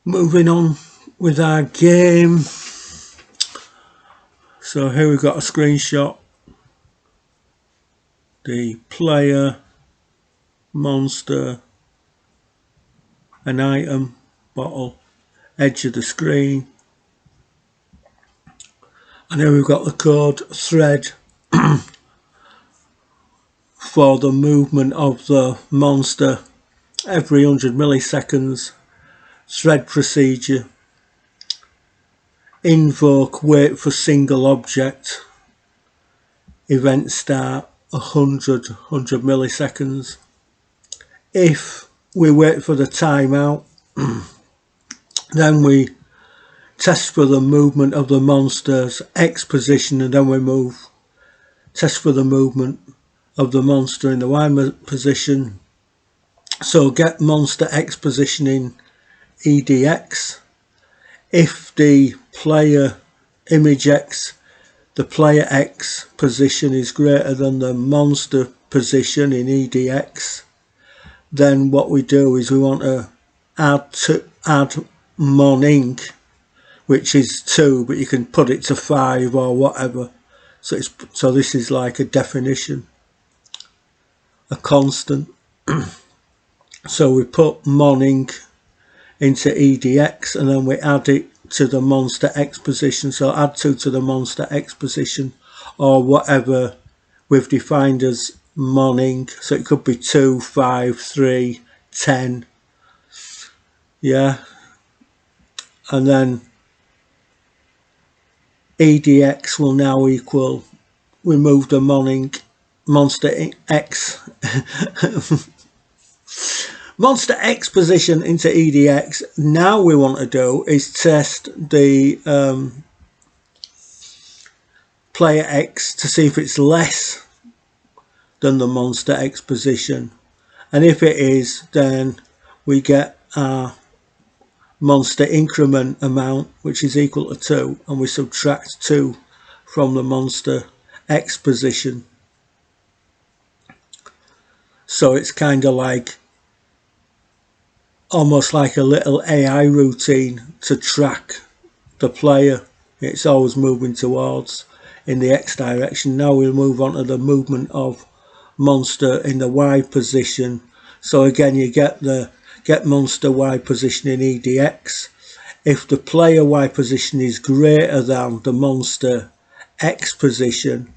Moving on with our game. So here we've got a screenshot. The player, monster, an item, bottle, edge of the screen. And here we've got the code thread for the movement of the monster every 100 milliseconds. Thread procedure. Invoke wait for single object. Event start 100 milliseconds. If we wait for the timeout, then we test for the movement of the monster's X position, and then we test for the movement of the monster in the Y position. So get monster X position in EDX. If the player image X, the player X position is greater than the monster position in EDX, then what we do is we want to add moning, which is 2, but you can put it to 5 or whatever. So this is like a definition, a constant. So we put moning into EDX and then we add it to the monster X position. So add 2 to the monster X position or whatever we've defined as moning. So it could be 2, 5, 3, 10. Yeah. And then EDX will now equal, we move the monster X monster X position into EDX. Now we want to do is test the player X to see if it's less than the monster X position, and if it is, then we get our monster increment amount, which is equal to 2, and we subtract 2 from the monster X position. So it's kind of like almost like a little AI routine to track the player. It's always moving towards in the X direction. Now we'll move on to the movement of monster in the Y position. So again, you get monster Y position in EDX. If the player Y position is greater than the monster X position,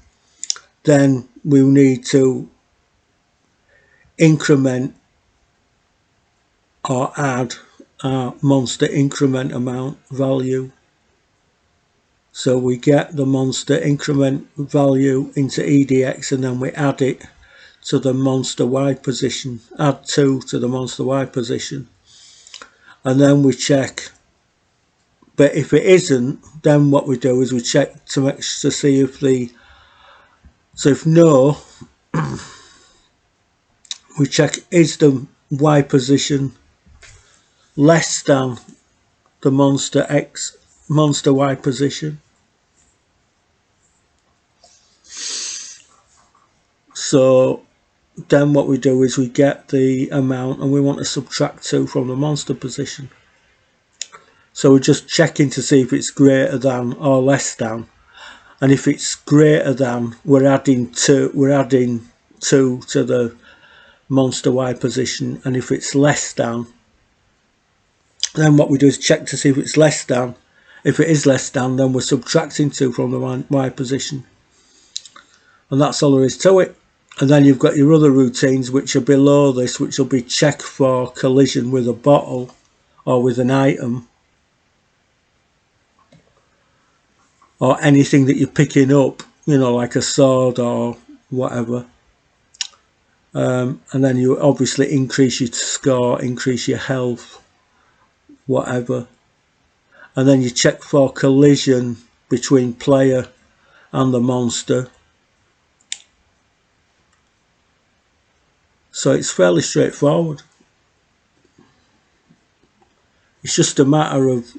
then we need to increment or add our monster increment amount value. So we get the monster increment value into EDX and then we add it to the monster Y position, add 2 to the monster Y position, and then we check. But if it isn't, then what we do is we check to see if if no, we check is the Y position less than the monster Y position. So then what we do is we get the amount and we want to subtract 2 from the monster position. So we're just checking to see if it's greater than or less than, and if it's greater than, we're adding 2 to the monster Y position, and if it's less than, then what we do is check to see if it's less than. If it is less than, then we're subtracting 2 from the Y position, and that's all there is to it. And then you've got your other routines which are below this, which will be check for collision with a bottle or with an item or anything that you're picking up, you know, like a sword or whatever. And then you obviously increase your score, increase your health, whatever. And then you check for collision between player and the monster. So it's fairly straightforward. It's just a matter of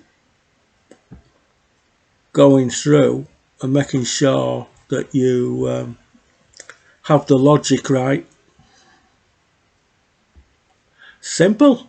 going through and making sure that you have the logic right. Simple.